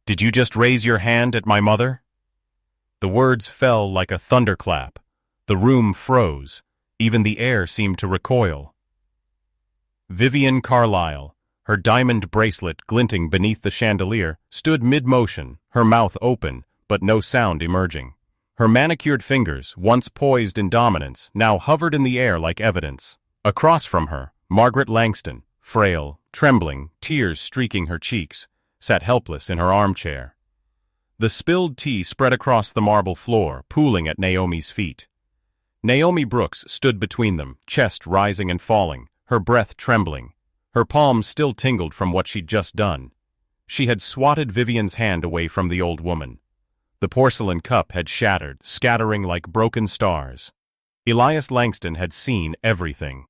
Did you just raise your hand at my mother? The words fell like a thunderclap. The room froze. Even the air seemed to recoil. Vivian Carlyle, her diamond bracelet glinting beneath the chandelier, stood mid-motion, her mouth open, but no sound emerging. Her manicured fingers, once poised in dominance, now hovered in the air like evidence. Across from her, Margaret Langston, frail, trembling, tears streaking her cheeks, sat helpless in her armchair. The spilled tea spread across the marble floor, pooling at Naomi's feet. Naomi Brooks stood between them, chest rising and falling, her breath trembling. Her palms still tingled from what she'd just done. She had swatted Vivian's hand away from the old woman. The porcelain cup had shattered, scattering like broken stars. Elias Langston had seen everything.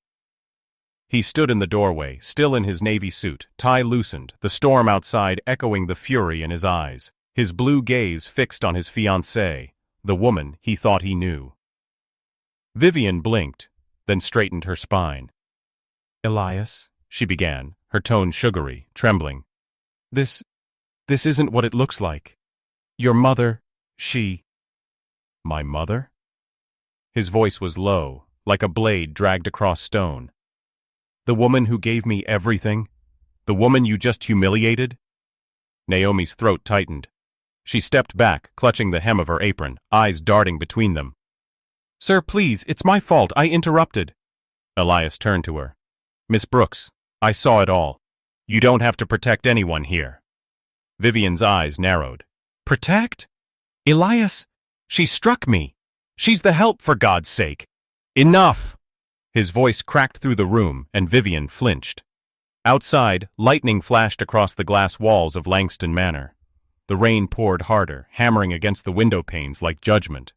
He stood in the doorway, still in his navy suit, tie loosened, the storm outside echoing the fury in his eyes, his blue gaze fixed on his fiancée, the woman he thought he knew. Vivian blinked, then straightened her spine. "Elias," she began, her tone sugary, trembling. This isn't what it looks like. Your mother, she—" "My mother?" His voice was low, like a blade dragged across stone. "The woman who gave me everything? The woman you just humiliated?" Naomi's throat tightened. She stepped back, clutching the hem of her apron, eyes darting between them. "Sir, please, it's my fault, I interrupted." Elias turned to her. "Miss Brooks, I saw it all. You don't have to protect anyone here." Vivian's eyes narrowed. "Protect? Elias, she struck me. She's the help, for God's sake." "Enough!" His voice cracked through the room, and Vivian flinched. Outside, lightning flashed across the glass walls of Langston Manor. The rain poured harder, hammering against the window panes like judgment.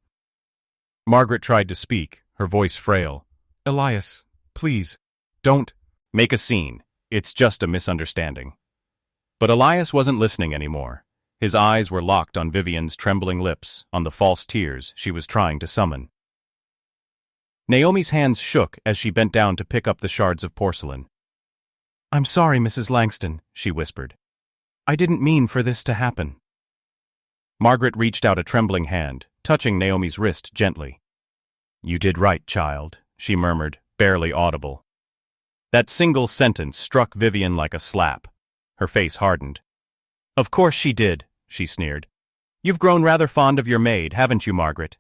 Margaret tried to speak, her voice frail. "Elias, please, don't make a scene. It's just a misunderstanding." But Elias wasn't listening anymore. His eyes were locked on Vivian's trembling lips, on the false tears she was trying to summon. Naomi's hands shook as she bent down to pick up the shards of porcelain. "I'm sorry, Mrs. Langston," she whispered. "I didn't mean for this to happen." Margaret reached out a trembling hand, touching Naomi's wrist gently. "You did right, child," she murmured, barely audible. That single sentence struck Vivian like a slap. Her face hardened. "Of course she did," she sneered. "You've grown rather fond of your maid, haven't you, Margaret?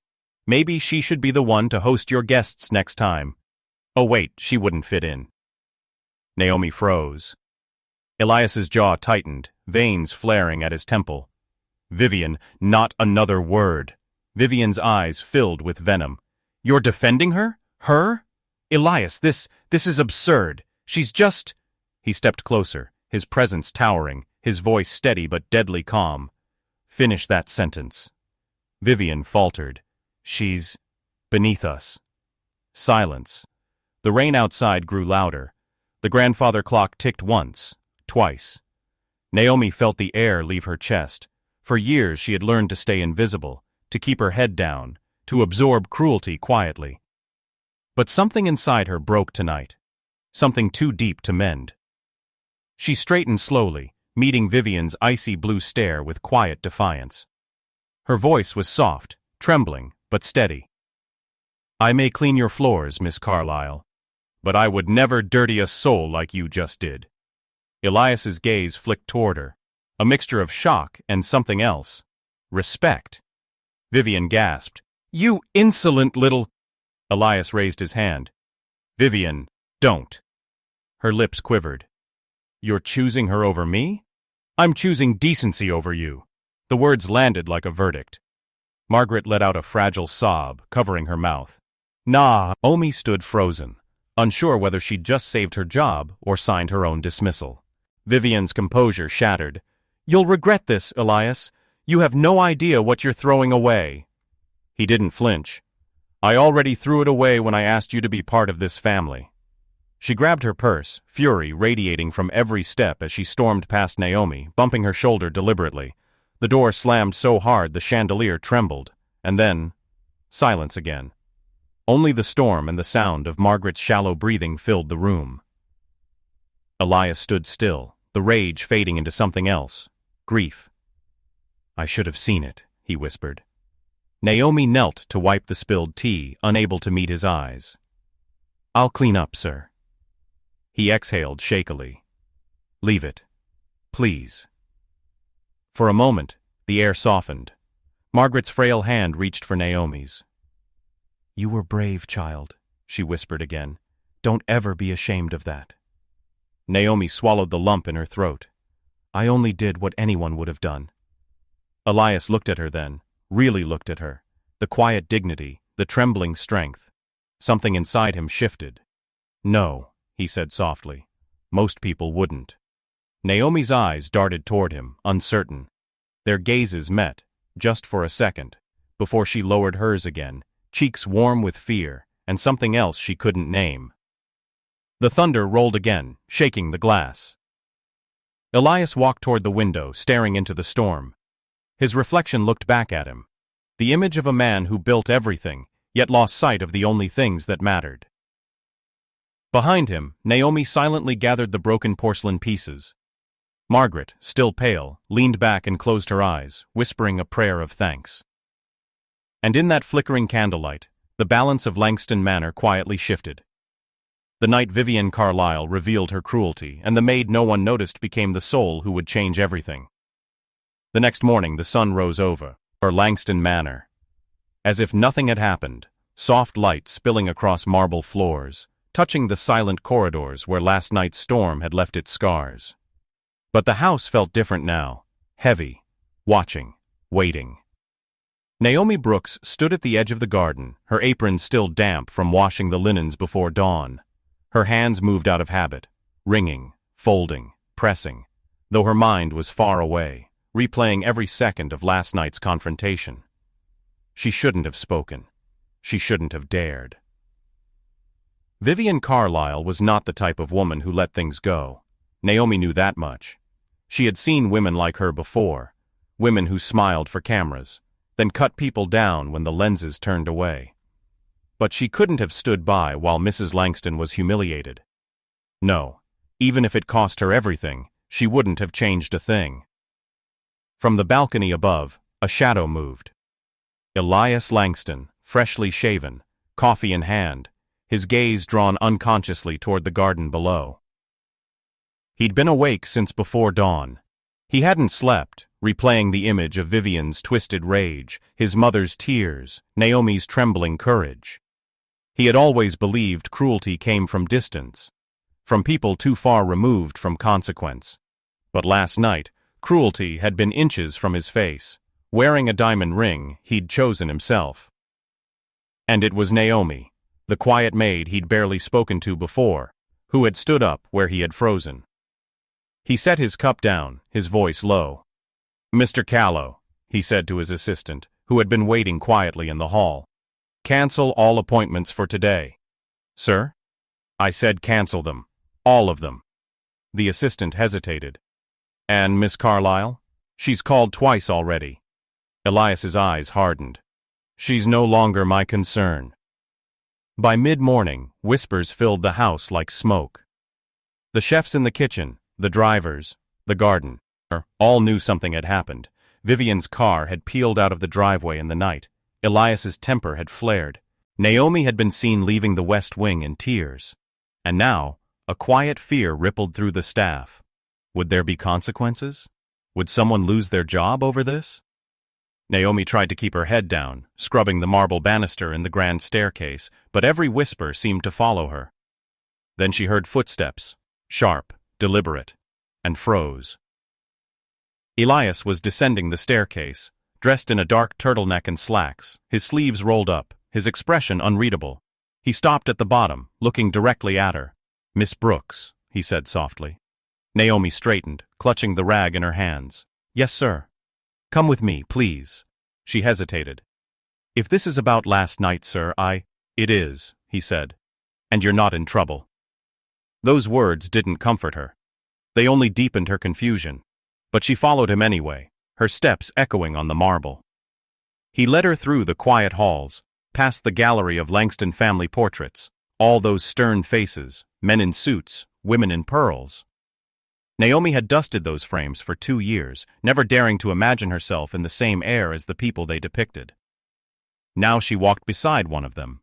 Maybe she should be the one to host your guests next time." Oh wait, she wouldn't fit in. Naomi froze. Elias's jaw tightened, veins flaring at his temple. "Vivian, not another word." Vivian's eyes filled with venom. "You're defending her? Her? Elias, this is absurd. She's just—" He stepped closer, his presence towering, his voice steady but deadly calm. "Finish that sentence." Vivian faltered. "She's beneath us." Silence. The rain outside grew louder. The grandfather clock ticked once, twice. Naomi felt the air leave her chest. For years she had learned to stay invisible, to keep her head down, to absorb cruelty quietly. But something inside her broke tonight. Something too deep to mend. She straightened slowly, meeting Vivian's icy blue stare with quiet defiance. Her voice was soft, trembling, but steady. "I may clean your floors, Miss Carlyle, but I would never dirty a soul like you just did." Elias's gaze flicked toward her, a mixture of shock and something else. Respect. Vivian gasped. "You insolent little—" Elias raised his hand. "Vivian, don't." Her lips quivered. "You're choosing her over me? I'm choosing decency over you." The words landed like a verdict. Margaret let out a fragile sob, covering her mouth. Naomi stood frozen, unsure whether she'd just saved her job or signed her own dismissal. Vivian's composure shattered. "You'll regret this, Elias. You have no idea what you're throwing away." He didn't flinch. "I already threw it away when I asked you to be part of this family." She grabbed her purse, fury radiating from every step as she stormed past Naomi, bumping her shoulder deliberately. The door slammed so hard the chandelier trembled, and then silence again. Only the storm and the sound of Margaret's shallow breathing filled the room. Elias stood still, the rage fading into something else, grief. I should have seen it, he whispered. Naomi knelt to wipe the spilled tea, unable to meet his eyes. I'll clean up, sir. He exhaled shakily. Leave it. Please. For a moment, the air softened. Margaret's frail hand reached for Naomi's. You were brave, child, she whispered again. Don't ever be ashamed of that. Naomi swallowed the lump in her throat. I only did what anyone would have done. Elias looked at her then, really looked at her. The quiet dignity, the trembling strength. Something inside him shifted. No, he said softly. Most people wouldn't. Naomi's eyes darted toward him, uncertain. Their gazes met, just for a second, before she lowered hers again, cheeks warm with fear, and something else she couldn't name. The thunder rolled again, shaking the glass. Elias walked toward the window, staring into the storm. His reflection looked back at him. The image of a man who built everything, yet lost sight of the only things that mattered. Behind him, Naomi silently gathered the broken porcelain pieces. Margaret, still pale, leaned back and closed her eyes, whispering a prayer of thanks. And in that flickering candlelight, the balance of Langston Manor quietly shifted. The night Vivienne Carlyle revealed her cruelty, and the maid no one noticed became the soul who would change everything. The next morning the sun rose over Langston Manor. As if nothing had happened, soft light spilling across marble floors, touching the silent corridors where last night's storm had left its scars. But the house felt different now, heavy, watching, waiting. Naomi Brooks stood at the edge of the garden, her apron still damp from washing the linens before dawn. Her hands moved out of habit, wringing, folding, pressing, though her mind was far away, replaying every second of last night's confrontation. She shouldn't have spoken. She shouldn't have dared. Vivienne Carlyle was not the type of woman who let things go. Naomi knew that much. She had seen women like her before, women who smiled for cameras, then cut people down when the lenses turned away. But she couldn't have stood by while Mrs. Langston was humiliated. No, even if it cost her everything, she wouldn't have changed a thing. From the balcony above, a shadow moved. Elias Langston, freshly shaven, coffee in hand, his gaze drawn unconsciously toward the garden below. He'd been awake since before dawn. He hadn't slept, replaying the image of Vivienne's twisted rage, his mother's tears, Naomi's trembling courage. He had always believed cruelty came from distance, from people too far removed from consequence. But last night, cruelty had been inches from his face, wearing a diamond ring he'd chosen himself. And it was Naomi, the quiet maid he'd barely spoken to before, who had stood up where he had frozen. He set his cup down, his voice low. Mr. Callow, he said to his assistant, who had been waiting quietly in the hall. Cancel all appointments for today. Sir? I said cancel them. All of them. The assistant hesitated. And Miss Carlyle? She's called twice already. Elias's eyes hardened. She's no longer my concern. By mid-morning, whispers filled the house like smoke. The chefs in the kitchen, the drivers, the garden, all knew something had happened. Vivienne's car had peeled out of the driveway in the night. Elias's temper had flared. Naomi had been seen leaving the West Wing in tears. And now, a quiet fear rippled through the staff. Would there be consequences? Would someone lose their job over this? Naomi tried to keep her head down, scrubbing the marble banister in the grand staircase, but every whisper seemed to follow her. Then she heard footsteps, sharp, deliberate, and froze. Elias was descending the staircase, dressed in a dark turtleneck and slacks, his sleeves rolled up, his expression unreadable. He stopped at the bottom, looking directly at her. Miss Brooks, he said softly. Naomi straightened, clutching the rag in her hands. Yes, sir. Come with me, please. She hesitated. If this is about last night, sir, It is, he said. And you're not in trouble. Those words didn't comfort her. They only deepened her confusion. But she followed him anyway, her steps echoing on the marble. He led her through the quiet halls, past the gallery of Langston family portraits, all those stern faces, men in suits, women in pearls. Naomi had dusted those frames for 2 years, never daring to imagine herself in the same air as the people they depicted. Now she walked beside one of them.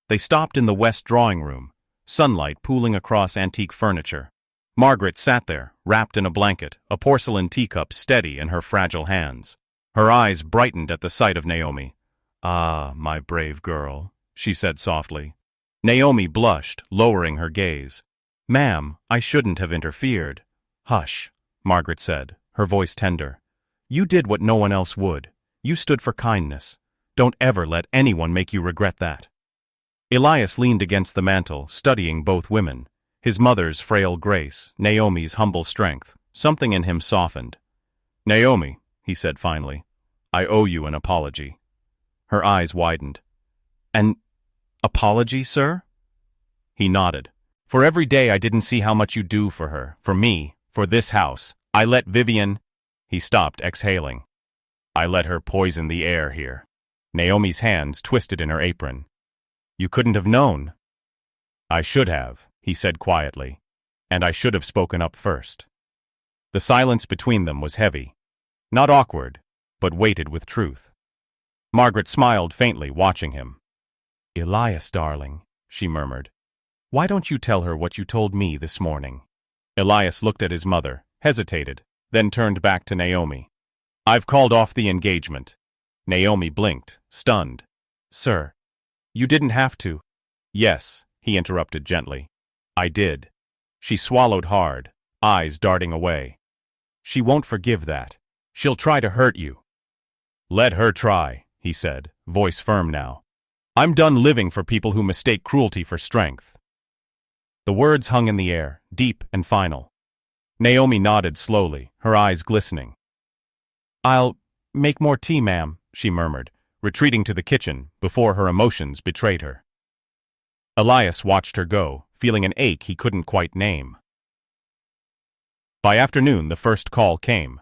They stopped in the west drawing room, sunlight pooling across antique furniture. Margaret sat there, wrapped in a blanket, a porcelain teacup steady in her fragile hands. Her eyes brightened at the sight of Naomi. "Ah, my brave girl," she said softly. Naomi blushed, lowering her gaze. "Ma'am, I shouldn't have interfered." "Hush," Margaret said, her voice tender. "You did what no one else would. You stood for kindness. Don't ever let anyone make you regret that." Elias leaned against the mantel, studying both women. His mother's frail grace, Naomi's humble strength. Something in him softened. "Naomi," he said finally, "I owe you an apology." Her eyes widened. "An apology, sir?" He nodded. "For every day I didn't see how much you do for her, for me, for this house. I let Vivian—" He stopped, exhaling. "I let her poison the air here." Naomi's hands twisted in her apron. "You couldn't have known." "I should have," he said quietly, "and I should have spoken up first." The silence between them was heavy. Not awkward, but weighted with truth. Margaret smiled faintly, watching him. "Elias, darling," she murmured, "why don't you tell her what you told me this morning?" Elias looked at his mother, hesitated, then turned back to Naomi. "I've called off the engagement." Naomi blinked, stunned. "Sir, you didn't have to." "Yes," he interrupted gently. "I did." She swallowed hard, eyes darting away. "She won't forgive that. She'll try to hurt you." "Let her try," he said, voice firm now. "I'm done living for people who mistake cruelty for strength." The words hung in the air, deep and final. Naomi nodded slowly, her eyes glistening. "I'll make more tea, ma'am," she murmured, retreating to the kitchen before her emotions betrayed her. Elias watched her go, feeling an ache he couldn't quite name. By afternoon, the first call came.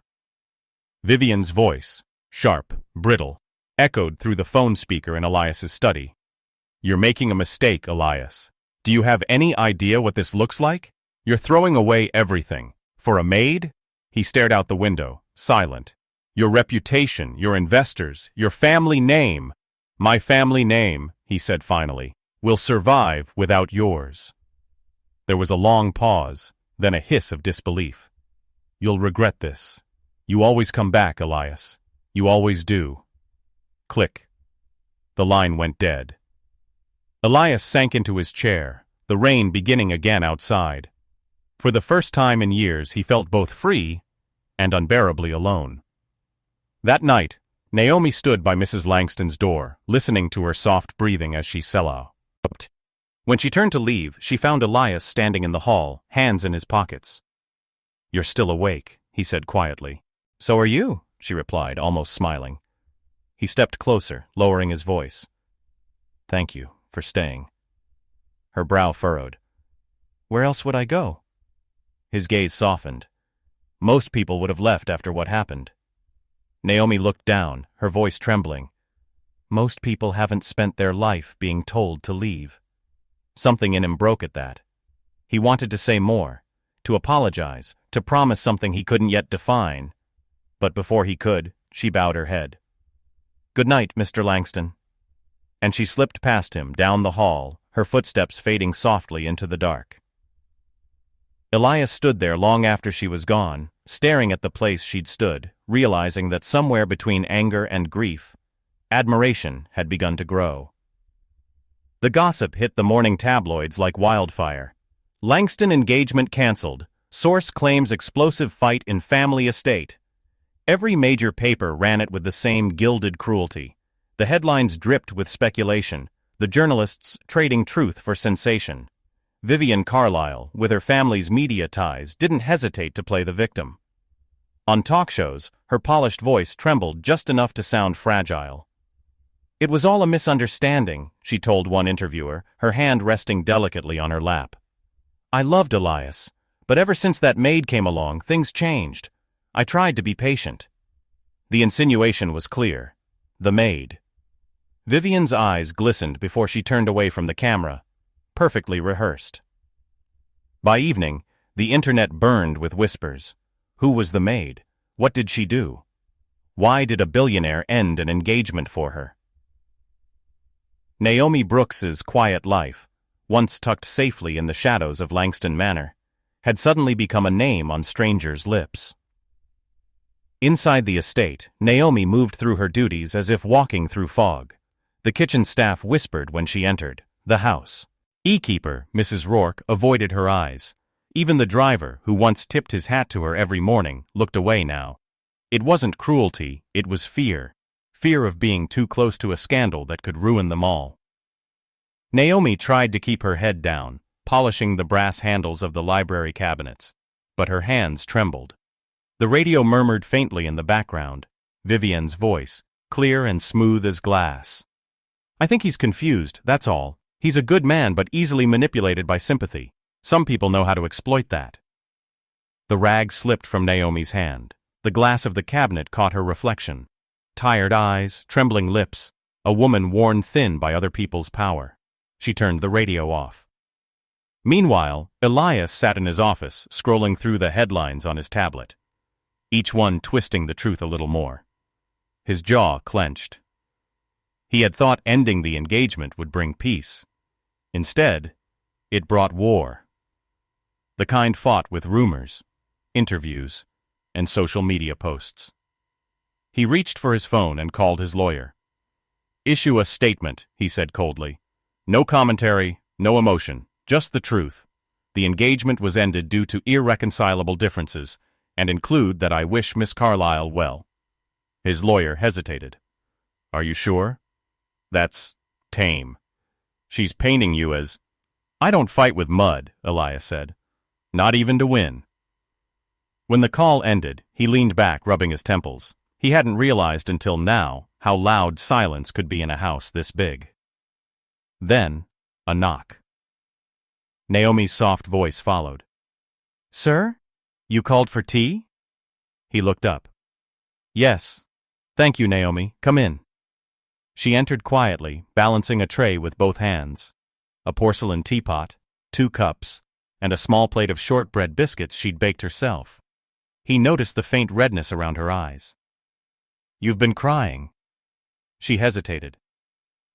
Vivian's voice, sharp, brittle, echoed through the phone speaker in Elias's study. "You're making a mistake, Elias. Do you have any idea what this looks like? You're throwing away everything. For a maid?" He stared out the window, silent. "Your reputation, your investors, your family name." "My family name," he said finally, "will survive without yours." There was a long pause, then a hiss of disbelief. "You'll regret this. You always come back, Elias. You always do." Click. The line went dead. Elias sank into his chair, the rain beginning again outside. For the first time in years, he felt both free and unbearably alone. That night, Naomi stood by Mrs. Langston's door, listening to her soft breathing as she sellout. When she turned to leave, she found Elias standing in the hall, hands in his pockets. "You're still awake," he said quietly. "So are you," she replied, almost smiling. He stepped closer, lowering his voice. "Thank you for staying." Her brow furrowed. "Where else would I go?" His gaze softened. "Most people would have left after what happened." Naomi looked down, her voice trembling. "Most people haven't spent their life being told to leave." Something in him broke at that. He wanted to say more, to apologize, to promise something he couldn't yet define. But before he could, she bowed her head. "Good night, Mr. Langston." And she slipped past him, down the hall, her footsteps fading softly into the dark. Elias stood there long after she was gone, staring at the place she'd stood, realizing that somewhere between anger and grief, admiration had begun to grow. The gossip hit the morning tabloids like wildfire. Langston engagement canceled. Source claims explosive fight in family estate. Every major paper ran it with the same gilded cruelty. The headlines dripped with speculation, the journalists trading truth for sensation. Vivian Carlyle, with her family's media ties, didn't hesitate to play the victim. On talk shows, her polished voice trembled just enough to sound fragile. "It was all a misunderstanding," she told one interviewer, her hand resting delicately on her lap. "I loved Elias, but ever since that maid came along, things changed. I tried to be patient." The insinuation was clear. The maid. Vivian's eyes glistened before she turned away from the camera, perfectly rehearsed. By evening, The internet burned with whispers. Who was the maid? What did she do? Why did a billionaire end an engagement for her? Naomi Brooks's quiet life, once tucked safely in the shadows of Langston Manor, had suddenly become a name on strangers' lips. Inside the estate, Naomi moved through her duties as if walking through fog. The kitchen staff whispered when she entered the house. Keeper, Mrs. Rourke, avoided her eyes. Even the driver, who once tipped his hat to her every morning, looked away now. It wasn't cruelty, it was fear. Fear of being too close to a scandal that could ruin them all. Naomi tried to keep her head down, polishing the brass handles of the library cabinets, but her hands trembled. The radio murmured faintly in the background, Vivian's voice, clear and smooth as glass. "I think he's confused, that's all. He's a good man but easily manipulated by sympathy. Some people know how to exploit that." The rag slipped from Naomi's hand. The glass of the cabinet caught her reflection. Tired eyes, trembling lips, a woman worn thin by other people's power. She turned the radio off. Meanwhile, Elias sat in his office, scrolling through the headlines on his tablet, each one twisting the truth a little more. His jaw clenched. He had thought ending the engagement would bring peace. Instead, it brought war. The kind fought with rumors, interviews, and social media posts. He reached for his phone and called his lawyer. "Issue a statement," he said coldly. "No commentary, no emotion, just the truth. The engagement was ended due to irreconcilable differences, and include that I wish Miss Carlyle well." His lawyer hesitated. "Are you sure? That's tame. She's painting you as—" "I don't fight with mud," Elias said. "Not even to win." When the call ended, he leaned back, rubbing his temples. He hadn't realized until now how loud silence could be in a house this big. Then, a knock. Naomi's soft voice followed. "Sir? You called for tea?" He looked up. "Yes. Thank you, Naomi. Come in." She entered quietly, balancing a tray with both hands. A porcelain teapot, 2 cups, and a small plate of shortbread biscuits she'd baked herself. He noticed the faint redness around her eyes. "You've been crying." She hesitated.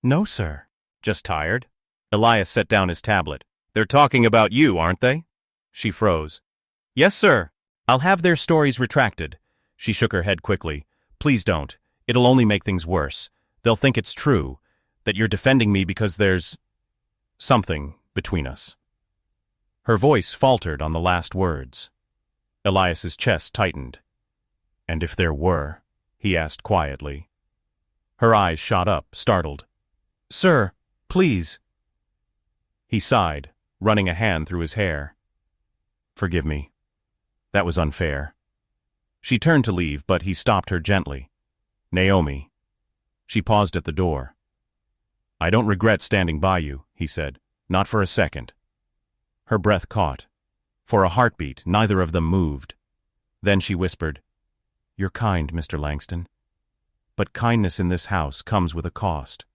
"No, sir. Just tired." Elias set down his tablet. "They're talking about you, aren't they?" She froze. "Yes, sir. I'll have their stories retracted." She shook her head quickly. "Please don't. It'll only make things worse. They'll think it's true, that you're defending me because there's something between us." Her voice faltered on the last words. Elias's chest tightened. "And if there were?" he asked quietly. Her eyes shot up, startled. "Sir, please." He sighed, running a hand through his hair. "Forgive me. That was unfair." She turned to leave, but he stopped her gently. "Naomi." She paused at the door. "I don't regret standing by you," he said. "Not for a second." Her breath caught. For a heartbeat, neither of them moved. Then she whispered, "You're kind, Mr. Langston. But kindness in this house comes with a cost."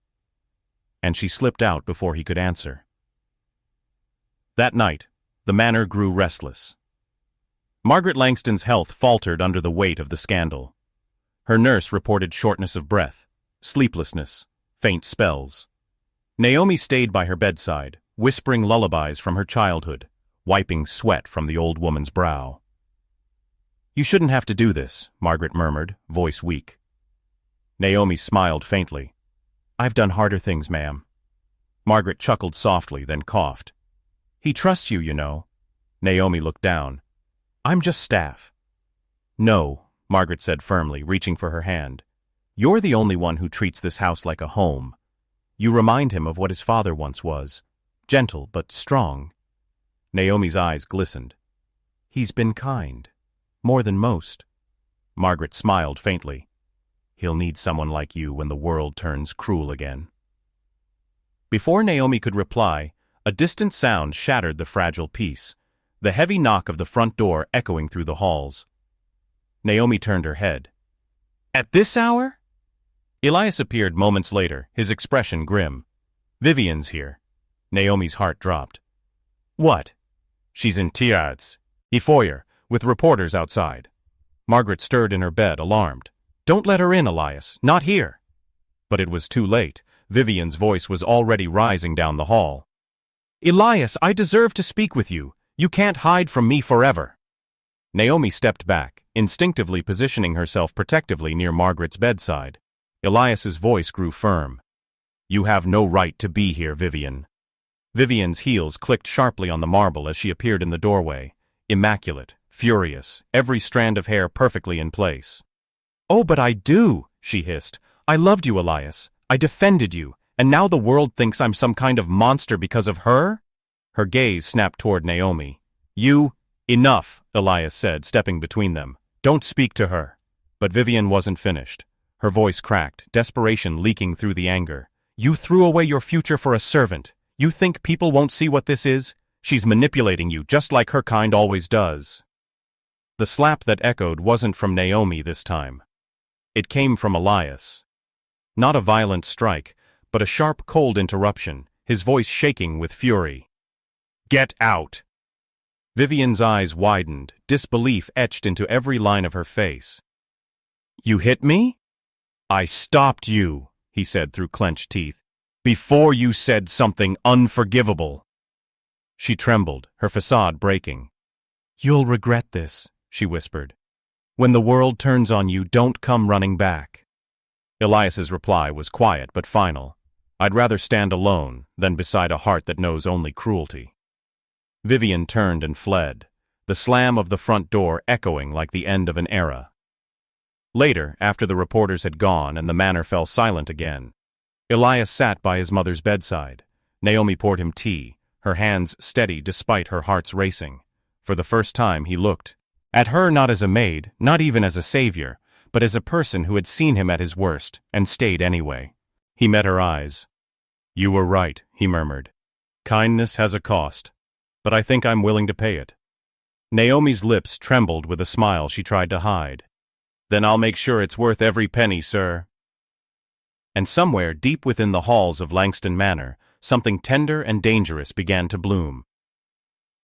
And she slipped out before he could answer. That night, the manor grew restless. Margaret Langston's health faltered under the weight of the scandal. Her nurse reported shortness of breath, sleeplessness, faint spells. Naomi stayed by her bedside, whispering lullabies from her childhood, wiping sweat from the old woman's brow. "You shouldn't have to do this," Margaret murmured, voice weak. Naomi smiled faintly. "I've done harder things, ma'am." Margaret chuckled softly, then coughed. "He trusts you, you know." Naomi looked down. "I'm just staff." "No," Margaret said firmly, reaching for her hand. "You're the only one who treats this house like a home. You remind him of what his father once was, gentle but strong." Naomi's eyes glistened. "He's been kind. More than most." Margaret smiled faintly. "He'll need someone like you when the world turns cruel again." Before Naomi could reply, a distant sound shattered the fragile peace, the heavy knock of the front door echoing through the halls. Naomi turned her head. "At this hour?" Elias appeared moments later, his expression grim. "Vivian's here." Naomi's heart dropped. "What?" "She's in tears," Foyer, with reporters outside. Margaret stirred in her bed, alarmed. Don't let her in, Elias, not here. But it was too late. Vivian's voice was already rising down the hall. Elias, I deserve to speak with you. You can't hide from me forever. Naomi stepped back, instinctively positioning herself protectively near Margaret's bedside. Elias's voice grew firm. You have no right to be here, Vivian. Vivian's heels clicked sharply on the marble as she appeared in the doorway, immaculate, furious, every strand of hair perfectly in place. Oh, but I do, she hissed. I loved you, Elias. I defended you, and now the world thinks I'm some kind of monster because of her? Her gaze snapped toward Naomi. Enough, Elias said, stepping between them. Don't speak to her. But Vivian wasn't finished. Her voice cracked, desperation leaking through the anger. You threw away your future for a servant. You think people won't see what this is? She's manipulating you just like her kind always does. The slap that echoed wasn't from Naomi this time. It came from Elias. Not a violent strike, but a sharp, cold interruption, his voice shaking with fury. Get out! Vivian's eyes widened, disbelief etched into every line of her face. You hit me? I stopped you, he said through clenched teeth, before you said something unforgivable. She trembled, her facade breaking. You'll regret this, she whispered. When the world turns on you, don't come running back. Elias's reply was quiet but final. I'd rather stand alone than beside a heart that knows only cruelty. Vivian turned and fled, the slam of the front door echoing like the end of an era. Later, after the reporters had gone and the manor fell silent again, Elias sat by his mother's bedside. Naomi poured him tea, her hands steady despite her heart's racing. For the first time he looked at her not as a maid, not even as a savior, but as a person who had seen him at his worst and stayed anyway. He met her eyes. You were right, he murmured. Kindness has a cost, but I think I'm willing to pay it. Naomi's lips trembled with a smile she tried to hide. Then I'll make sure it's worth every penny, sir. And somewhere deep within the halls of Langston Manor, something tender and dangerous began to bloom.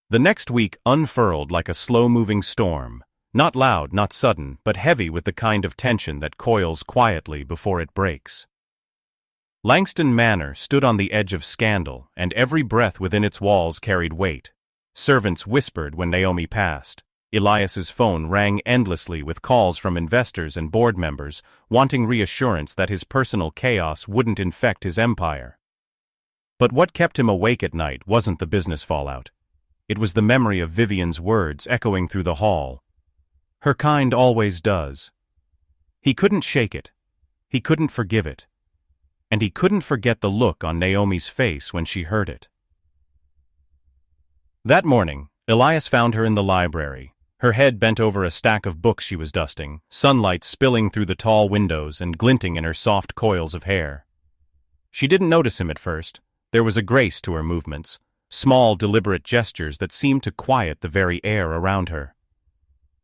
The next week unfurled like a slow-moving storm, not loud, not sudden, but heavy with the kind of tension that coils quietly before it breaks. Langston Manor stood on the edge of scandal, and every breath within its walls carried weight. Servants whispered when Naomi passed. Elias's phone rang endlessly with calls from investors and board members, wanting reassurance that his personal chaos wouldn't infect his empire. But what kept him awake at night wasn't the business fallout. It was the memory of Vivian's words echoing through the hall. Her kind always does. He couldn't shake it. He couldn't forgive it. And he couldn't forget the look on Naomi's face when she heard it. That morning, Elias found her in the library, her head bent over a stack of books she was dusting, sunlight spilling through the tall windows and glinting in her soft coils of hair. She didn't notice him at first. There was a grace to her movements, small, deliberate gestures that seemed to quiet the very air around her.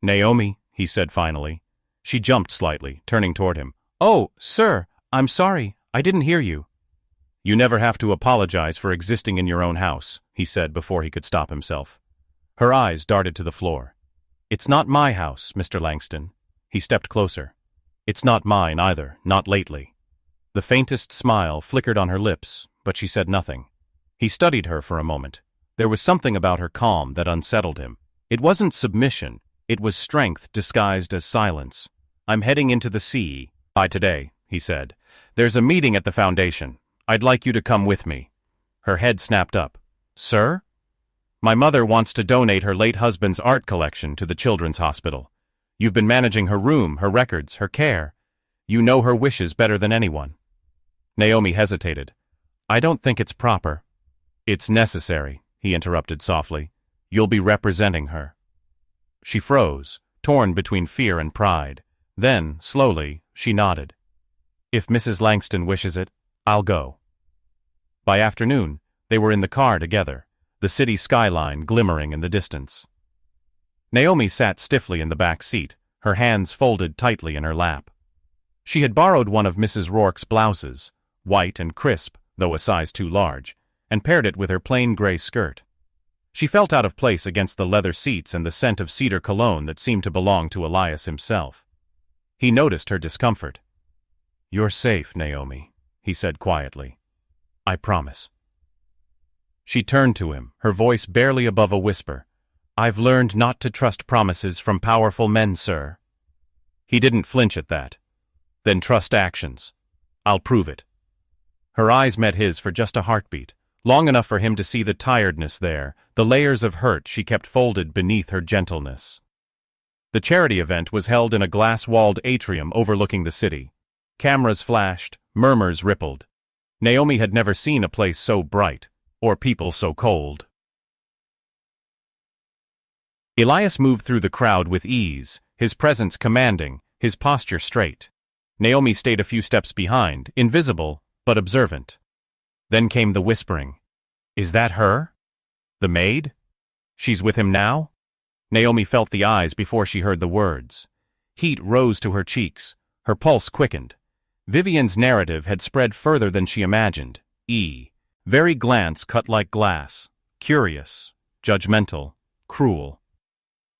Naomi, he said finally. She jumped slightly, turning toward him. Oh, sir, I'm sorry, I didn't hear you. You never have to apologize for existing in your own house, he said before he could stop himself. Her eyes darted to the floor. It's not my house, Mr. Langston. He stepped closer. It's not mine either, not lately. The faintest smile flickered on her lips, but she said nothing. He studied her for a moment. There was something about her calm that unsettled him. It wasn't submission, it was strength disguised as silence. I'm heading into the sea by today, he said. There's a meeting at the foundation. I'd like you to come with me. Her head snapped up. Sir? My mother wants to donate her late husband's art collection to the children's hospital. You've been managing her room, her records, her care. You know her wishes better than anyone. Naomi hesitated. I don't think it's proper. It's necessary, he interrupted softly. You'll be representing her. She froze, torn between fear and pride. Then, slowly, she nodded. If Mrs. Langston wishes it, I'll go. By afternoon, they were in the car together, the city skyline glimmering in the distance. Naomi sat stiffly in the back seat, her hands folded tightly in her lap. She had borrowed one of Mrs. Rourke's blouses, white and crisp, though a size too large, and paired it with her plain gray skirt. She felt out of place against the leather seats and the scent of cedar cologne that seemed to belong to Elias himself. He noticed her discomfort. "You're safe, Naomi," he said quietly. "I promise." She turned to him, her voice barely above a whisper. "I've learned not to trust promises from powerful men, sir." He didn't flinch at that. "Then trust actions. I'll prove it." Her eyes met his for just a heartbeat, long enough for him to see the tiredness there, the layers of hurt she kept folded beneath her gentleness. The charity event was held in a glass-walled atrium overlooking the city. Cameras flashed, murmurs rippled. Naomi had never seen a place so bright, or people so cold. Elias moved through the crowd with ease, his presence commanding, his posture straight. Naomi stayed a few steps behind, invisible, but observant. Then came the whispering. "Is that her? The maid? She's with him now?" Naomi felt the eyes before she heard the words. Heat rose to her cheeks, her pulse quickened. Vivian's narrative had spread further than she imagined. Very glance cut like glass, curious, judgmental, cruel.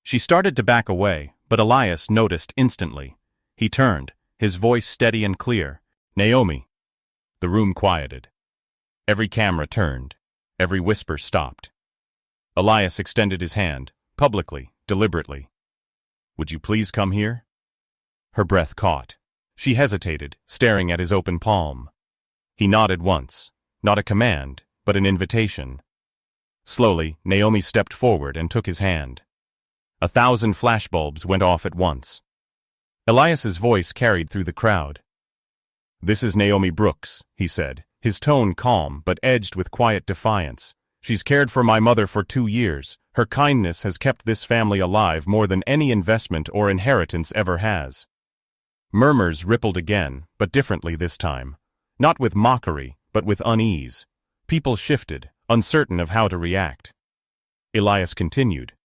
She started to back away, but Elias noticed instantly. He turned, his voice steady and clear. "Naomi." The room quieted. Every camera turned. Every whisper stopped. Elias extended his hand, publicly, deliberately. "Would you please come here?" Her breath caught. She hesitated, staring at his open palm. He nodded once, not a command, but an invitation. Slowly, Naomi stepped forward and took his hand. 1,000 flashbulbs went off at once. Elias's voice carried through the crowd. "This is Naomi Brooks," he said, his tone calm but edged with quiet defiance. "She's cared for my mother for 2 years. Her kindness has kept this family alive more than any investment or inheritance ever has." Murmurs rippled again, but differently this time. Not with mockery, but with unease. People shifted, uncertain of how to react. Elias continued.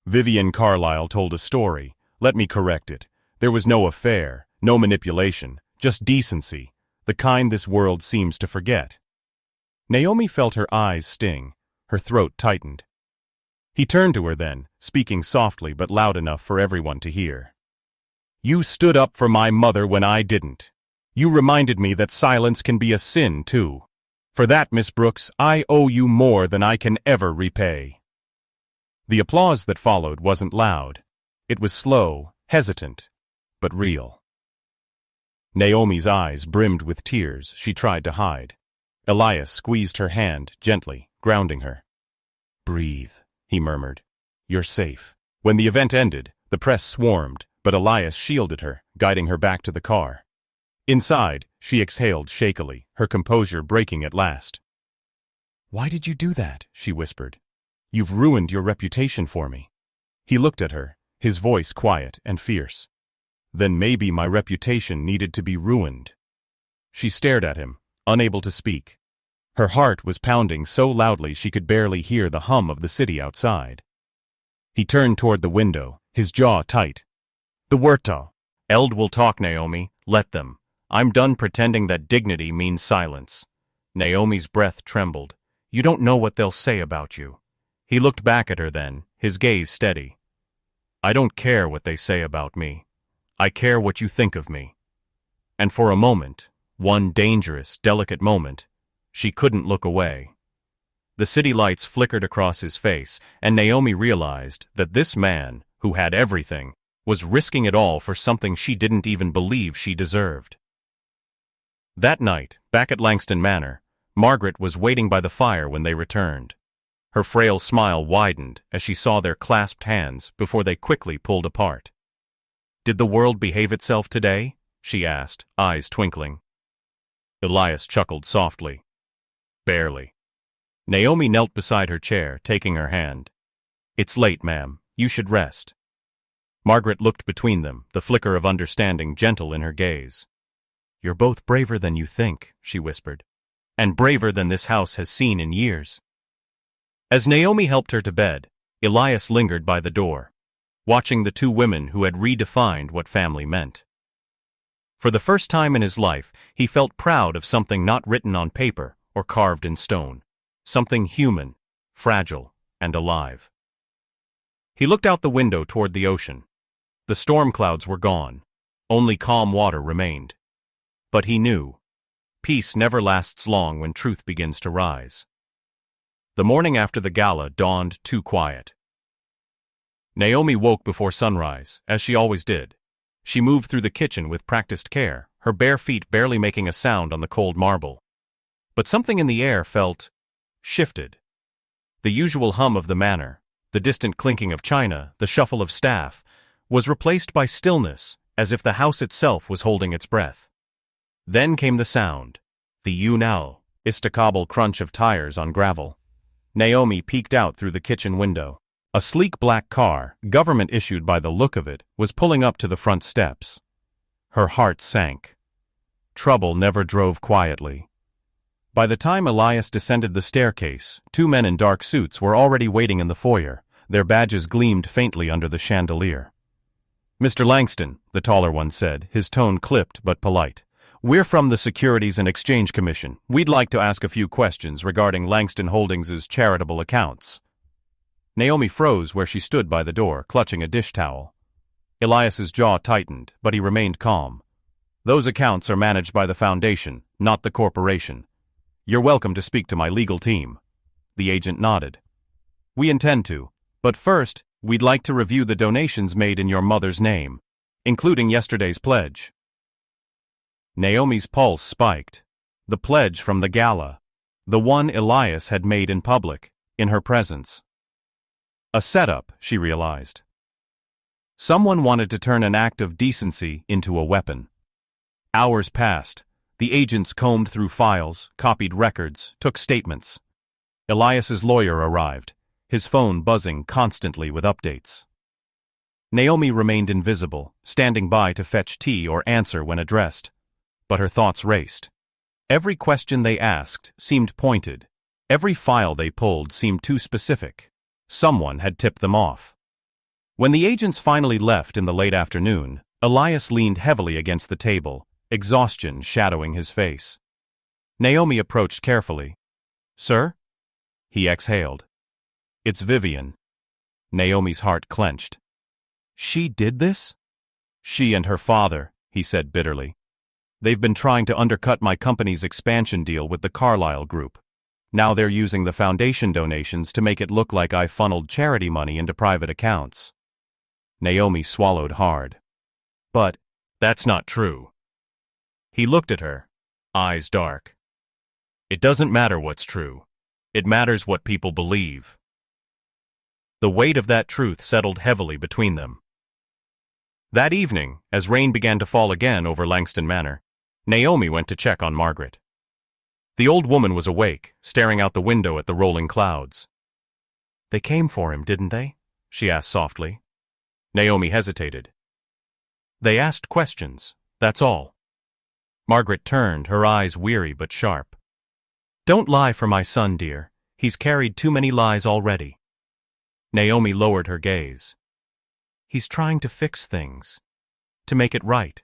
"Vivian Carlyle told a story. Let me correct it. There was no affair, no manipulation, just decency, the kind this world seems to forget." Naomi felt her eyes sting, her throat tightened. He turned to her then, speaking softly but loud enough for everyone to hear. "You stood up for my mother when I didn't. You reminded me that silence can be a sin, too. For that, Miss Brooks, I owe you more than I can ever repay." The applause that followed wasn't loud. It was slow, hesitant, but real. Naomi's eyes brimmed with tears she tried to hide. Elias squeezed her hand gently, grounding her. "Breathe," he murmured. "You're safe." When the event ended, the press swarmed, but Elias shielded her, guiding her back to the car. Inside, she exhaled shakily, her composure breaking at last. "Why did you do that?" she whispered. "You've ruined your reputation for me." He looked at her, his voice quiet and fierce. "Then maybe my reputation needed to be ruined." She stared at him, unable to speak. Her heart was pounding so loudly she could barely hear the hum of the city outside. He turned toward the window, his jaw tight. "The Wurto. Eld will talk, Naomi. Let them. I'm done pretending that dignity means silence." Naomi's breath trembled. "You don't know what they'll say about you." He looked back at her then, his gaze steady. "I don't care what they say about me. I care what you think of me." And for a moment, one dangerous, delicate moment, she couldn't look away. The city lights flickered across his face, and Naomi realized that this man, who had everything, was risking it all for something she didn't even believe she deserved. That night, back at Langston Manor, Margaret was waiting by the fire when they returned. Her frail smile widened as she saw their clasped hands before they quickly pulled apart. "Did the world behave itself today?" she asked, eyes twinkling. Elias chuckled softly. "Barely." Naomi knelt beside her chair, taking her hand. "It's late, ma'am. You should rest." Margaret looked between them, the flicker of understanding gentle in her gaze. "You're both braver than you think," she whispered. "And braver than this house has seen in years." As Naomi helped her to bed, Elias lingered by the door, watching the two women who had redefined what family meant. For the first time in his life, he felt proud of something not written on paper or carved in stone. Something human, fragile, and alive. He looked out the window toward the ocean. The storm clouds were gone. Only calm water remained. But he knew. Peace never lasts long when truth begins to rise. The morning after the gala dawned too quiet. Naomi woke before sunrise, as she always did. She moved through the kitchen with practiced care, her bare feet barely making a sound on the cold marble. But something in the air felt shifted. The usual hum of the manor, the distant clinking of china, the shuffle of staff, was replaced by stillness, as if the house itself was holding its breath. Then came the sound, the unforgettable crunch of tires on gravel. Naomi peeked out through the kitchen window. A sleek black car, government-issued by the look of it, was pulling up to the front steps. Her heart sank. Trouble never drove quietly. By the time Elias descended the staircase, two men in dark suits were already waiting in the foyer. Their badges gleamed faintly under the chandelier. "Mr. Langston," the taller one said, his tone clipped but polite. "We're from the Securities and Exchange Commission. We'd like to ask a few questions regarding Langston Holdings' charitable accounts." Naomi froze where she stood by the door, clutching a dish towel. Elias's jaw tightened, but he remained calm. "Those accounts are managed by the foundation, not the corporation. You're welcome to speak to my legal team." The agent nodded. "We intend to, but first, we'd like to review the donations made in your mother's name, including yesterday's pledge." Naomi's pulse spiked. The pledge from the gala. The one Elias had made in public, in her presence. A setup, she realized. Someone wanted to turn an act of decency into a weapon. Hours passed. The agents combed through files, copied records, took statements. Elias's lawyer arrived, his phone buzzing constantly with updates. Naomi remained invisible, standing by to fetch tea or answer when addressed. But her thoughts raced. Every question they asked seemed pointed. Every file they pulled seemed too specific. Someone had tipped them off. When the agents finally left in the late afternoon, Elias leaned heavily against the table, exhaustion shadowing his face. Naomi approached carefully. "Sir?" He exhaled. "It's Vivian." Naomi's heart clenched. "She did this?" "She and her father," he said bitterly. "They've been trying to undercut my company's expansion deal with the Carlyle Group. Now they're using the foundation donations to make it look like I funneled charity money into private accounts." Naomi swallowed hard. "But that's not true." He looked at her, eyes dark. "It doesn't matter what's true. It matters what people believe." The weight of that truth settled heavily between them. That evening, as rain began to fall again over Langston Manor, Naomi went to check on Margaret. The old woman was awake, staring out the window at the rolling clouds. "They came for him, didn't they?" she asked softly. Naomi hesitated. "They asked questions, that's all." Margaret turned, her eyes weary but sharp. "Don't lie for my son, dear. He's carried too many lies already." Naomi lowered her gaze. "He's trying to fix things, to make it right."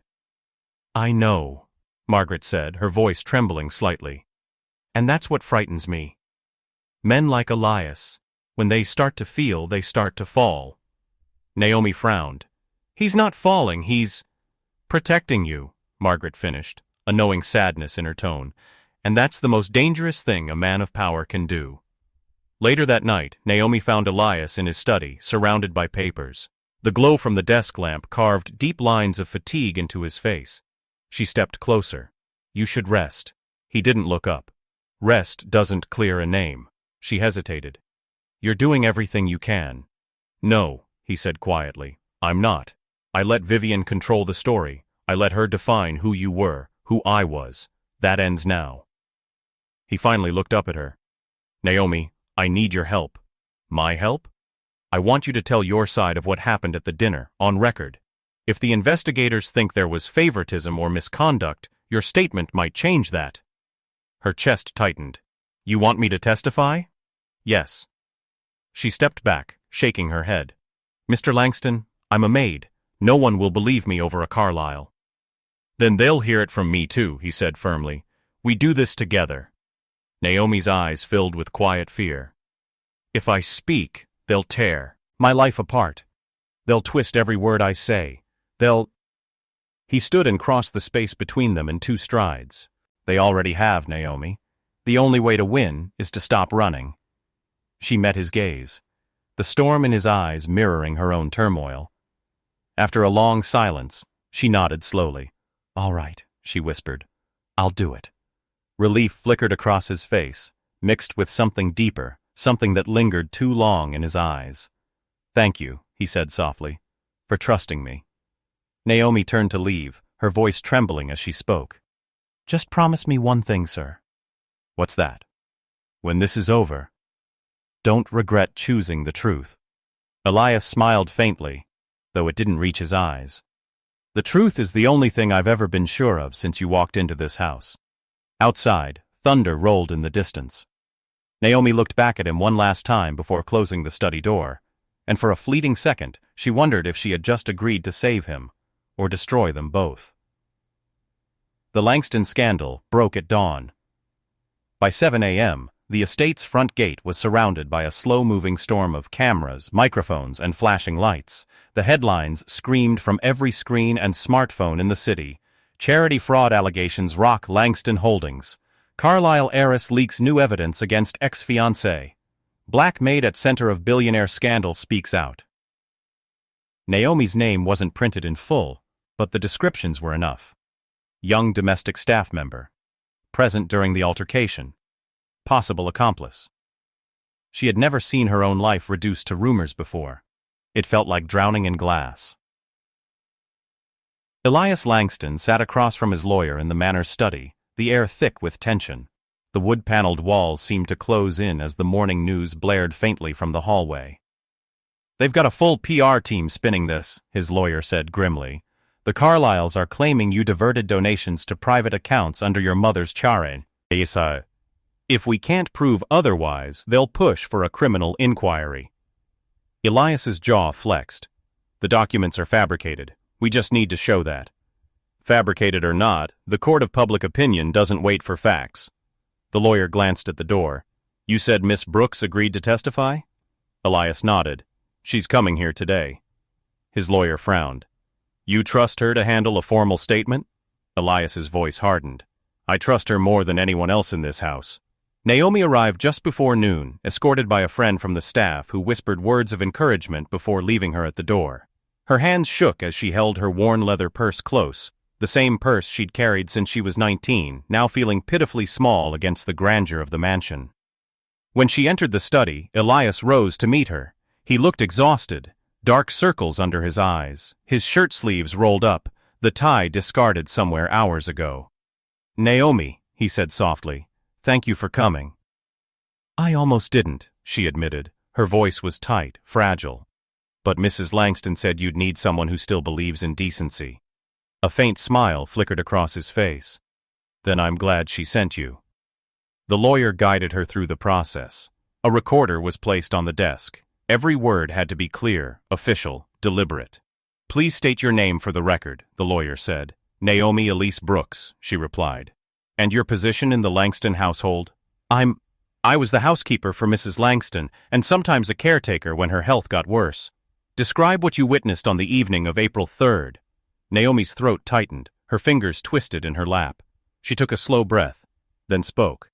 "I know," Margaret said, her voice trembling slightly. "And that's what frightens me. Men like Elias, when they start to feel, they start to fall." Naomi frowned. "He's not falling, he's protecting you," Margaret finished, a knowing sadness in her tone. "And that's the most dangerous thing a man of power can do." Later that night, Naomi found Elias in his study, surrounded by papers. The glow from the desk lamp carved deep lines of fatigue into his face. She stepped closer. "You should rest." He didn't look up. "Rest doesn't clear a name." She hesitated. "You're doing everything you can." "No," he said quietly. "I'm not. I let Vivian control the story. I let her define who you were, who I was. That ends now." He finally looked up at her. "Naomi, I need your help." "My help?" "I want you to tell your side of what happened at the dinner, on record. If the investigators think there was favoritism or misconduct, your statement might change that." Her chest tightened. "You want me to testify?" "Yes." She stepped back, shaking her head. "Mr. Langston, I'm a maid. No one will believe me over a Carlyle." "Then they'll hear it from me too," he said firmly. "We do this together." Naomi's eyes filled with quiet fear. If I speak, they'll tear my life apart. They'll twist every word I say. He stood and crossed the space between them in 2 strides. They already have, Naomi. The only way to win is to stop running. She met his gaze, the storm in his eyes mirroring her own turmoil. After a long silence, she nodded slowly. All right, she whispered. I'll do it. Relief flickered across his face, mixed with something deeper, something that lingered too long in his eyes. Thank you, he said softly, for trusting me. Naomi turned to leave, her voice trembling as she spoke. Just promise me one thing, sir. What's that? When this is over, don't regret choosing the truth. Elias smiled faintly, though it didn't reach his eyes. The truth is the only thing I've ever been sure of since you walked into this house. Outside, thunder rolled in the distance. Naomi looked back at him one last time before closing the study door, and for a fleeting second, she wondered if she had just agreed to save him, or destroy them both. The Langston scandal broke at dawn. By 7 a.m., the estate's front gate was surrounded by a slow-moving storm of cameras, microphones, and flashing lights. The headlines screamed from every screen and smartphone in the city. Charity fraud allegations rock Langston Holdings. Carlisle heiress leaks new evidence against ex-fiancée. Black Maid at center of Billionaire scandal speaks out. Naomi's name wasn't printed in full, but the descriptions were enough. Young domestic staff member. Present during the altercation. Possible accomplice. She had never seen her own life reduced to rumors before. It felt like drowning in glass. Elias Langston sat across from his lawyer in the Manor's study, the air thick with tension. The wood-paneled walls seemed to close in as the morning news blared faintly from the hallway. They've got a full PR team spinning this, his lawyer said grimly. The Carlyles are claiming you diverted donations to private accounts under your mother's charade. If we can't prove otherwise, they'll push for a criminal inquiry. Elias's jaw flexed. The documents are fabricated. We just need to show that. Fabricated or not, the court of public opinion doesn't wait for facts. The lawyer glanced at the door. You said Miss Brooks agreed to testify? Elias nodded. She's coming here today. His lawyer frowned. You trust her to handle a formal statement? Elias's voice hardened. I trust her more than anyone else in this house. Naomi arrived just before noon, escorted by a friend from the staff who whispered words of encouragement before leaving her at the door. Her hands shook as she held her worn leather purse close, the same purse she'd carried since she was 19, now feeling pitifully small against the grandeur of the mansion. When she entered the study, Elias rose to meet her. He looked exhausted, dark circles under his eyes, his shirt sleeves rolled up, the tie discarded somewhere hours ago. Naomi, he said softly, thank you for coming. I almost didn't, she admitted. Her voice was tight, fragile. But Mrs. Langston said you'd need someone who still believes in decency. A faint smile flickered across his face. Then I'm glad she sent you. The lawyer guided her through the process. A recorder was placed on the desk. Every word had to be clear, official, deliberate. Please state your name for the record, the lawyer said. Naomi Elise Brooks, she replied. And your position in the Langston household? I was the housekeeper for Mrs. Langston, and sometimes a caretaker when her health got worse. Describe what you witnessed on the evening of April 3rd. Naomi's throat tightened, her fingers twisted in her lap. She took a slow breath, then spoke.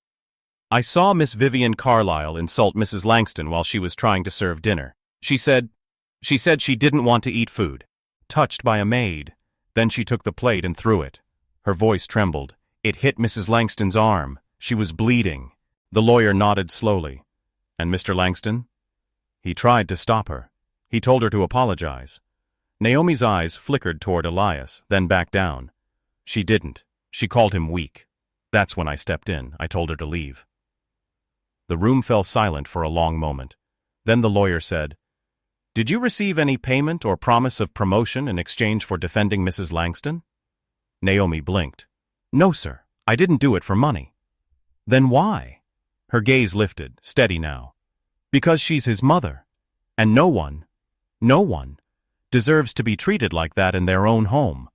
I saw Miss Vivian Carlyle insult Mrs. Langston while she was trying to serve dinner. She said she didn't want to eat food. Touched by a maid. Then she took the plate and threw it. Her voice trembled. It hit Mrs. Langston's arm. She was bleeding. The lawyer nodded slowly. And Mr. Langston? He tried to stop her. He told her to apologize. Naomi's eyes flickered toward Elias, then back down. She didn't. She called him weak. That's when I stepped in. I told her to leave. The room fell silent for a long moment. Then the lawyer said, Did you receive any payment or promise of promotion in exchange for defending Mrs. Langston? Naomi blinked. No, sir. I didn't do it for money. Then why? Her gaze lifted, steady now. Because she's his mother. And no one deserves to be treated like that in their own home.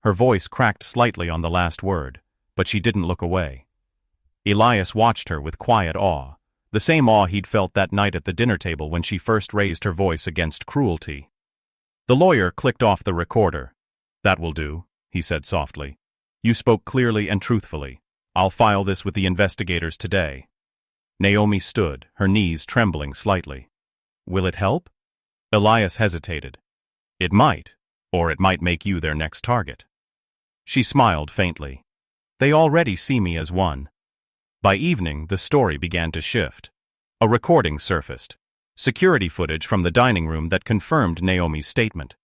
Her voice cracked slightly on the last word, but she didn't look away. Elias watched her with quiet awe. the same awe he'd felt that night at the dinner table when she first raised her voice against cruelty. The lawyer clicked off the recorder. "That will do," he said softly. "You spoke clearly and truthfully. I'll file this with the investigators today." Naomi stood, her knees trembling slightly. "Will it help?" Elias hesitated. "It might, or it might make you their next target." She smiled faintly. "They already see me as one." By evening, the story began to shift. A recording surfaced. Security footage from the dining room that confirmed Naomi's statement.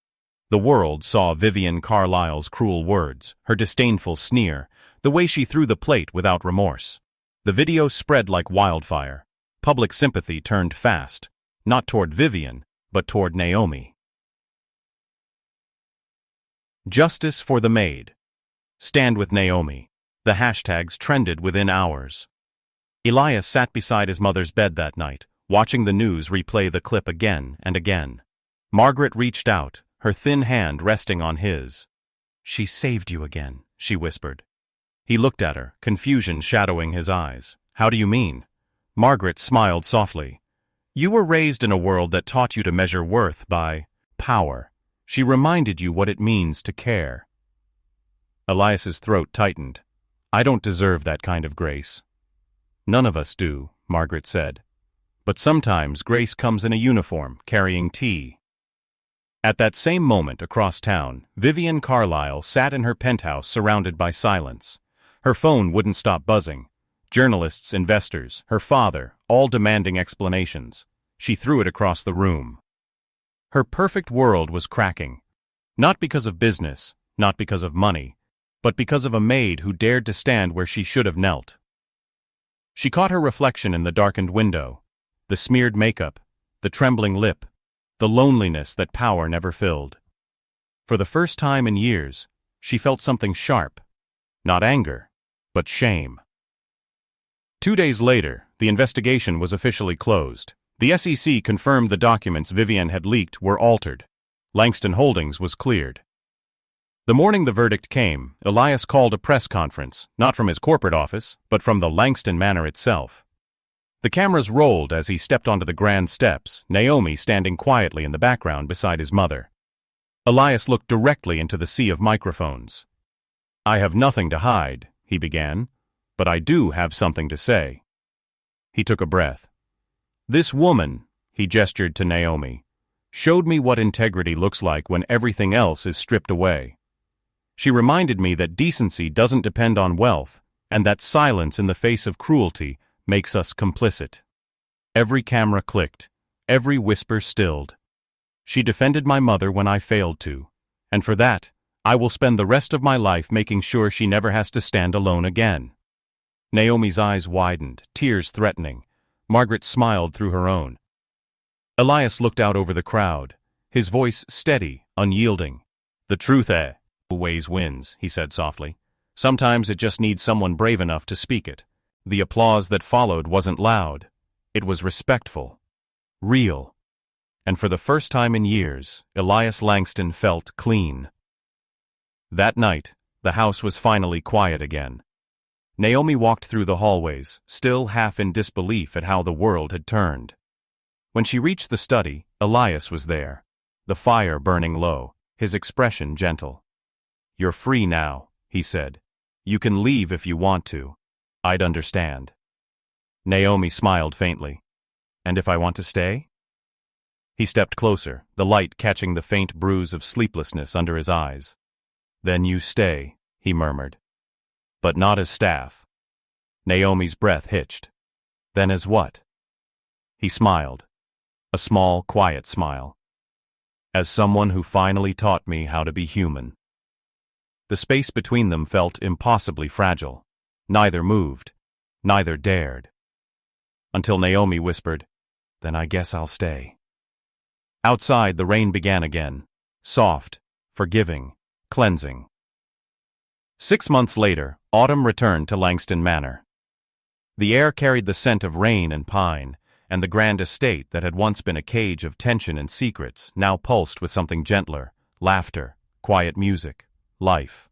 The world saw Vivian Carlisle's cruel words, her disdainful sneer, the way she threw the plate without remorse. The video spread like wildfire. Public sympathy turned fast, not toward Vivian, but toward Naomi. Justice for the Maid. Stand with Naomi. The hashtags trended within hours. Elias sat beside his mother's bed that night, watching the news replay the clip again and again. Margaret reached out, her thin hand resting on his. "She saved you again," she whispered. He looked at her, confusion shadowing his eyes. "How do you mean?" Margaret smiled softly. "You were raised in a world that taught you to measure worth by power. She reminded you what it means to care." Elias's throat tightened. "I don't deserve that kind of grace." "None of us do," Margaret said. "But sometimes grace comes in a uniform, carrying tea." At that same moment across town, Vivian Carlisle sat in her penthouse surrounded by silence. Her phone wouldn't stop buzzing. Journalists, investors, her father, all demanding explanations. She threw it across the room. Her perfect world was cracking. Not because of business, not because of money, but because of a maid who dared to stand where she should have knelt. She caught her reflection in the darkened window. The smeared makeup, the trembling lip, the loneliness that power never filled. For the first time in years, she felt something sharp. Not anger, but shame. 2 days later, the investigation was officially closed. The SEC confirmed the documents Vivian had leaked were altered. Langston Holdings was cleared. The morning the verdict came, Elias called a press conference, not from his corporate office, but from the Langston Manor itself. The cameras rolled as he stepped onto the grand steps, Naomi standing quietly in the background beside his mother. Elias looked directly into the sea of microphones. "I have nothing to hide," he began, "but I do have something to say." He took a breath. "This woman," he gestured to Naomi, "showed me what integrity looks like when everything else is stripped away. She reminded me that decency doesn't depend on wealth, and that silence in the face of cruelty makes us complicit." Every camera clicked, every whisper stilled. "She defended my mother when I failed to, and for that, I will spend the rest of my life making sure she never has to stand alone again." Naomi's eyes widened, tears threatening. Margaret smiled through her own. Elias looked out over the crowd, his voice steady, unyielding. "The truth, always wins," he said softly. "Sometimes it just needs someone brave enough to speak it." The applause that followed wasn't loud. It was respectful. Real. And for the first time in years, Elias Langston felt clean. That night, the house was finally quiet again. Naomi walked through the hallways, still half in disbelief at how the world had turned. When she reached the study, Elias was there, the fire burning low, his expression gentle. "You're free now," he said. "You can leave if you want to. I'd understand." Naomi smiled faintly. "And if I want to stay?" He stepped closer, the light catching the faint bruise of sleeplessness under his eyes. "Then you stay," he murmured. "But not as staff." Naomi's breath hitched. "Then as what?" He smiled. A small, quiet smile. "As someone who finally taught me how to be human." The space between them felt impossibly fragile. Neither moved. Neither dared. Until Naomi whispered, "Then I guess I'll stay." Outside, the rain began again. Soft, forgiving, cleansing. 6 months later, autumn returned to Langston Manor. The air carried the scent of rain and pine, and the grand estate that had once been a cage of tension and secrets now pulsed with something gentler, laughter, quiet music, life.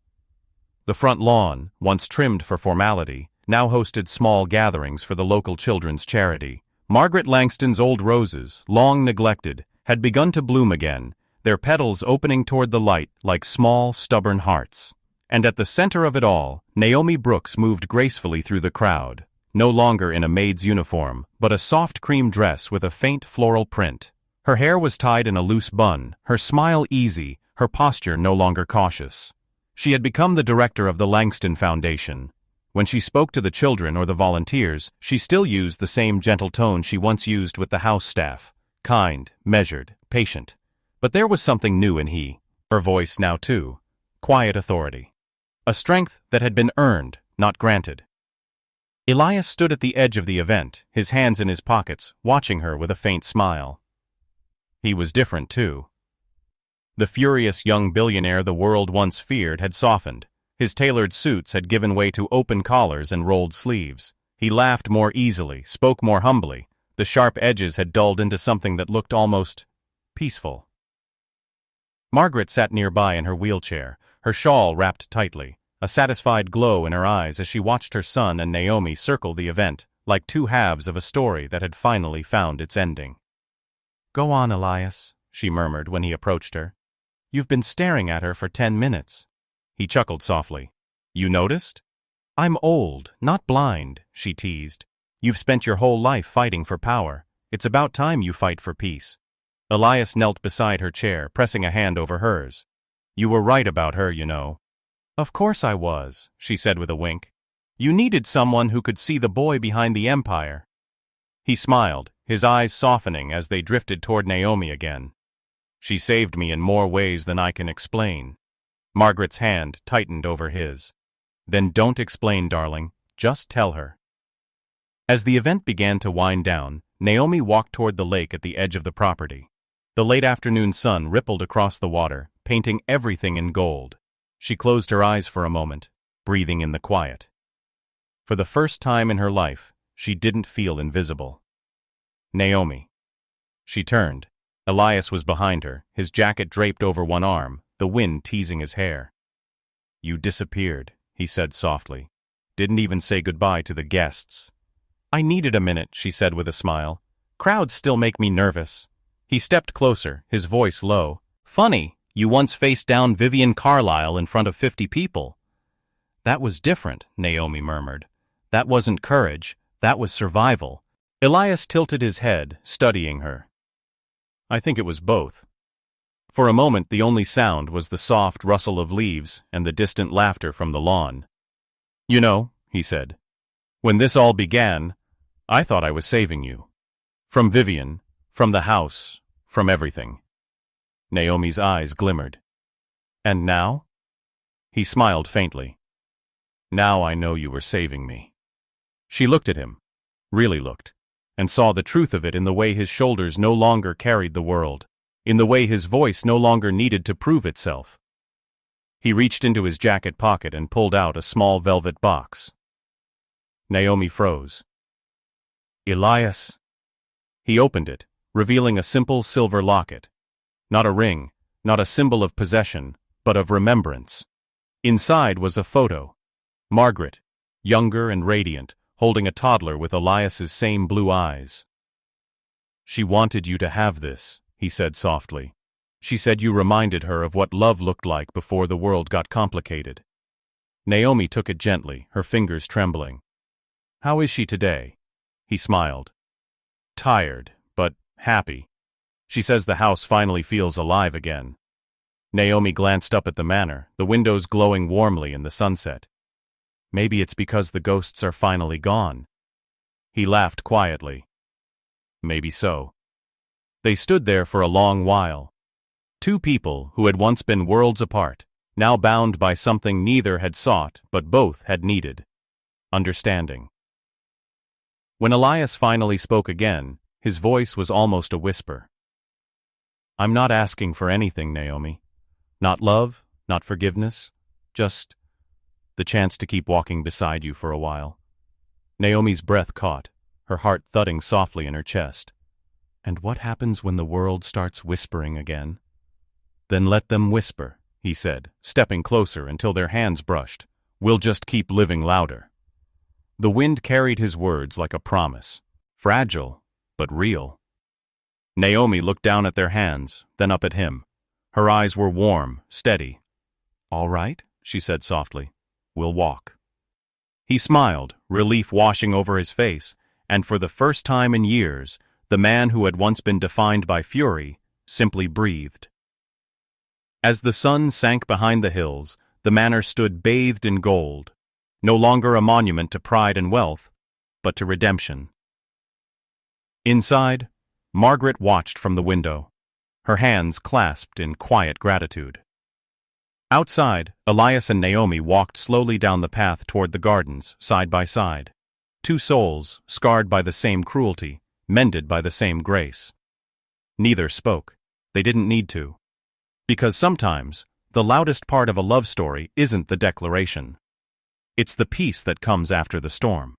The front lawn, once trimmed for formality, now hosted small gatherings for the local children's charity, Margaret Langston's old roses, long neglected, had begun to bloom again, their petals opening toward the light like small, stubborn hearts. And at the center of it all, Naomi Brooks moved gracefully through the crowd, no longer in a maid's uniform, but a soft cream dress with a faint floral print. Her hair was tied in a loose bun, her smile easy, her posture no longer cautious. She had become the director of the Langston Foundation. When she spoke to the children or the volunteers, she still used the same gentle tone she once used with the house staff, kind, measured, patient. But there was something new in her voice now too, quiet authority. A strength that had been earned, not granted. Elias stood at the edge of the event, his hands in his pockets, watching her with a faint smile. He was different too. The furious young billionaire the world once feared had softened. His tailored suits had given way to open collars and rolled sleeves. He laughed more easily, spoke more humbly. The sharp edges had dulled into something that looked almost peaceful. Margaret sat nearby in her wheelchair, her shawl wrapped tightly, a satisfied glow in her eyes as she watched her son and Naomi circle the event, like two halves of a story that had finally found its ending. "Go on, Elias," she murmured when he approached her. "You've been staring at her for 10 minutes. He chuckled softly. "You noticed?" "I'm old, not blind," she teased. "You've spent your whole life fighting for power. It's about time you fight for peace." Elias knelt beside her chair, pressing a hand over hers. "You were right about her, you know." "Of course I was," she said with a wink. "You needed someone who could see the boy behind the empire." He smiled, his eyes softening as they drifted toward Naomi again. "She saved me in more ways than I can explain." Margaret's hand tightened over his. "Then don't explain, darling. Just tell her." As the event began to wind down, Naomi walked toward the lake at the edge of the property. The late afternoon sun rippled across the water, painting everything in gold. She closed her eyes for a moment, breathing in the quiet. For the first time in her life, she didn't feel invisible. "Naomi." She turned. Elias was behind her, his jacket draped over one arm, the wind teasing his hair. "You disappeared," he said softly. "Didn't even say goodbye to the guests." "I needed a minute," she said with a smile. "Crowds still make me nervous." He stepped closer, his voice low. "Funny, you once faced down Vivian Carlyle in front of 50 people. "That was different," Naomi murmured. "That wasn't courage, that was survival." Elias tilted his head, studying her. "I think it was both." For a moment the only sound was the soft rustle of leaves and the distant laughter from the lawn. "You know," he said, "when this all began, I thought I was saving you. From Vivian, from the house, from everything." Naomi's eyes glimmered. "And now?" He smiled faintly. "Now I know you were saving me." She looked at him, really looked, and saw the truth of it in the way his shoulders no longer carried the world, in the way his voice no longer needed to prove itself. He reached into his jacket pocket and pulled out a small velvet box. Naomi froze. "Elias." He opened it, revealing a simple silver locket. Not a ring, not a symbol of possession, but of remembrance. Inside was a photo. Margaret, younger and radiant, holding a toddler with Elias's same blue eyes. "She wanted you to have this," he said softly. "She said you reminded her of what love looked like before the world got complicated." Naomi took it gently, her fingers trembling. "How is she today?" He smiled. "Tired, but happy. She says the house finally feels alive again." Naomi glanced up at the manor, the windows glowing warmly in the sunset. "Maybe it's because the ghosts are finally gone." He laughed quietly. "Maybe so." They stood there for a long while. Two people who had once been worlds apart, now bound by something neither had sought but both had needed: understanding. When Elias finally spoke again, his voice was almost a whisper. "I'm not asking for anything, Naomi. Not love, not forgiveness, just the chance to keep walking beside you for a while." Naomi's breath caught, her heart thudding softly in her chest. "And what happens when the world starts whispering again?" "Then let them whisper," he said, stepping closer until their hands brushed. "We'll just keep living louder." The wind carried his words like a promise. Fragile, but real. Naomi looked down at their hands, then up at him. Her eyes were warm, steady. "All right," she said softly. "We'll walk." He smiled, relief washing over his face, and for the first time in years, the man who had once been defined by fury simply breathed. As the sun sank behind the hills, the manor stood bathed in gold, no longer a monument to pride and wealth, but to redemption. Inside, Margaret watched from the window, her hands clasped in quiet gratitude. Outside, Elias and Naomi walked slowly down the path toward the gardens, side by side. Two souls, scarred by the same cruelty, mended by the same grace. Neither spoke. They didn't need to. Because sometimes, the loudest part of a love story isn't the declaration. It's the peace that comes after the storm.